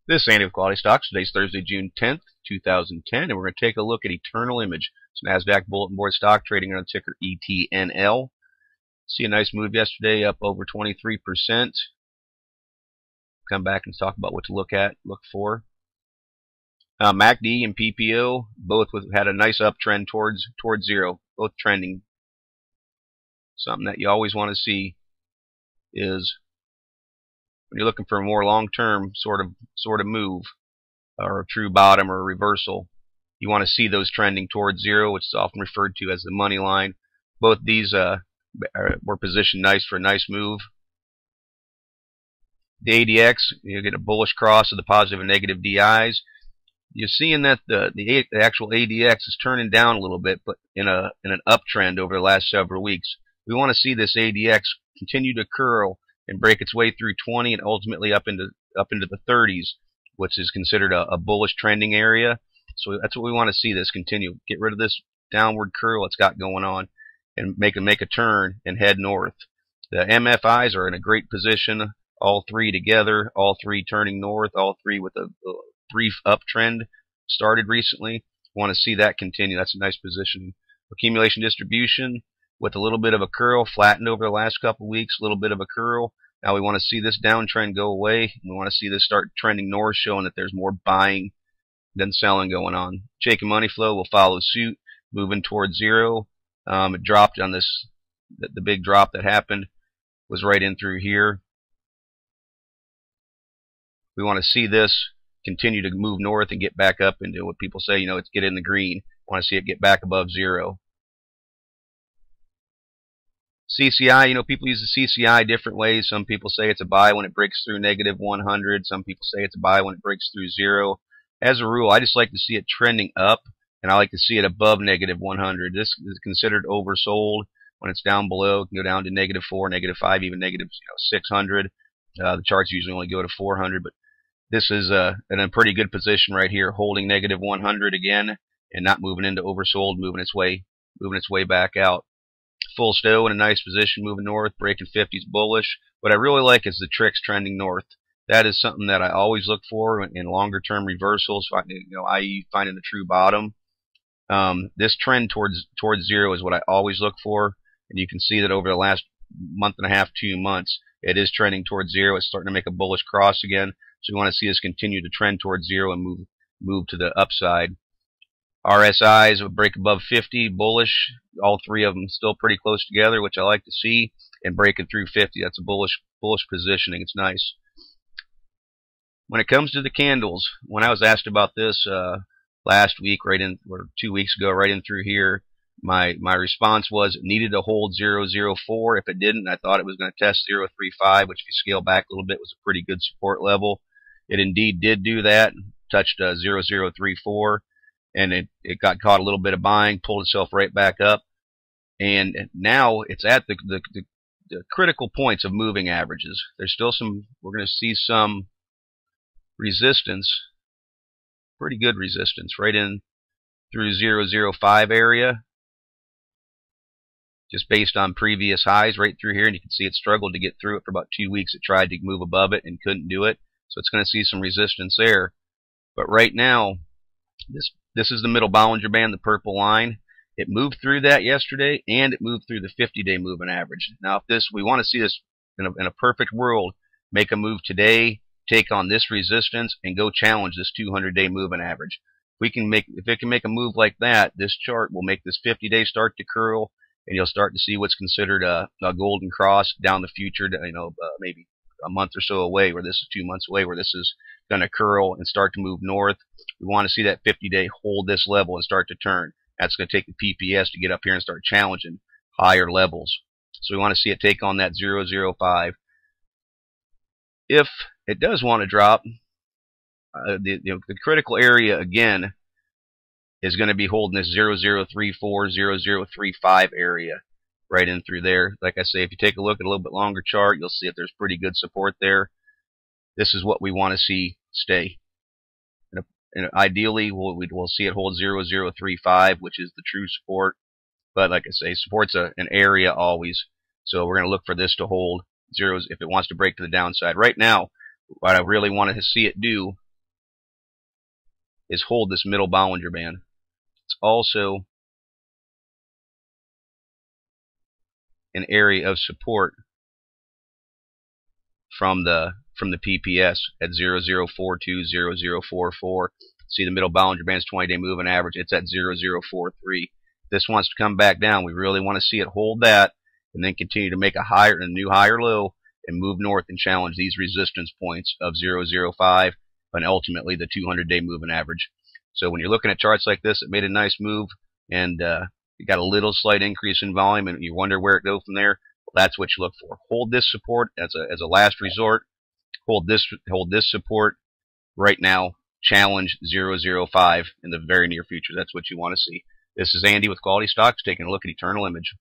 This is Andy with QualityStocks. Today's Thursday, June 10th, 2010, and we're going to take a look at Eternal Image. It's NASDAQ Bulletin Board stock trading on the ticker ETNL. See a nice move yesterday, up over 23%. Come back and talk about what to look for. MACD and PPO both had a nice uptrend towards zero, both trending. Something that you always want to see is when you're looking for a more long-term sort of move, or a true bottom or a reversal, you want to see those trending towards zero, which is often referred to as the money line. Both these were positioned nice for a nice move. The ADX, you get a bullish cross of the positive and negative DIs. You're seeing that the actual ADX is turning down a little bit, but in an uptrend over the last several weeks. We want to see this ADX continue to curl and break its way through 20 and ultimately up into the 30s, which is considered a bullish trending area. So that's what we want to see, this continue. Get rid of this downward curl it's got going on and make a turn and head north. The MFIs are in a great position, all three together, all three turning north, all three with a brief uptrend started recently. Want to see that continue. That's a nice position. Accumulation distribution with a little bit of a curl, flattened over the last couple of weeks, a little bit of a curl. Now we want to see this downtrend go away. We want to see this start trending north, showing that there's more buying than selling going on. Shake and money flow will follow suit, moving towards zero. It dropped on this, the big drop that happened was right in through here. We want to see this continue to move north and get back up into what people say, it's get in the green. Want to see it get back above zero. CCI, people use the CCI different ways. Some people say it's a buy when it breaks through negative 100. Some people say it's a buy when it breaks through zero. As a rule, I just like to see it trending up, and I like to see it above negative 100. This is considered oversold. When it's down below, it can go down to negative 4, negative 5, even negative 600. The charts usually only go to 400, but this is in a pretty good position right here, holding negative 100 again and not moving into oversold, moving its way back out. Full stow in a nice position, moving north, breaking 50s bullish. What I really like is the tricks trending north. That is something that I always look for in longer term reversals, i.e. finding a true bottom. This trend towards zero is what I always look for, and you can see that over the last month and a half, 2 months, it is trending towards zero. It's starting to make a bullish cross again, so we want to see this continue to trend towards zero and move to the upside. RSIs will break above 50, bullish. All three of them still pretty close together, which I like to see, and breaking through 50. That's a bullish positioning. It's nice. When it comes to the candles, when I was asked about this last week, or 2 weeks ago, right in through here, my response was it needed to hold 004. If it didn't, I thought it was going to test 035, which if you scale back a little bit was a pretty good support level. It indeed did do that, touched 0034. And it got caught a little bit of buying, pulled itself right back up, and now it's at the critical points of moving averages. There's still we're going to see some resistance, pretty good resistance, right in through 005 area, just based on previous highs right through here, and you can see it struggled to get through it for about 2 weeks. It tried to move above it and couldn't do it, so it's going to see some resistance there. But right now, this is the middle Bollinger Band, the purple line. It moved through that yesterday, and it moved through the 50-day moving average. Now, we want to see this in a perfect world, make a move today, take on this resistance, and go challenge this 200-day moving average. If it can make a move like that, this chart will make this 50-day start to curl, and you'll start to see what's considered a golden cross down the future, maybe a month or so away, where this is 2 months away, where this is going to curl and start to move north. We want to see that 50-day hold this level and start to turn. That's going to take the PPS to get up here and start challenging higher levels. So we want to see it take on that 005. If it does want to drop, the critical area again is going to be holding this 0034, 0035 area right in through there. Like I say, if you take a look at a little bit longer chart, you'll see that there's pretty good support there. This is what we want to see stay. And ideally, we'll see it hold 0035, which is the true support. But like I say, support's an area always. So we're going to look for this to hold zeros if it wants to break to the downside. Right now, what I really wanted to see it do is hold this middle Bollinger Band. It's also an area of support from the PPS at 0042, 0044. See the middle Bollinger Band's 20-day moving average. It's at 0043. This wants to come back down. We really want to see it hold that and then continue to make a new higher low and move north and challenge these resistance points of 005 and ultimately the 200-day moving average. So when you're looking at charts like this, it made a nice move and you got a little slight increase in volume and you wonder where it goes from there. Well, that's what you look for. Hold this support as a last resort. Hold this support right now. Challenge 005 in the very near future. That's what you want to see. This is Andy with QualityStocks taking a look at Eternal Image.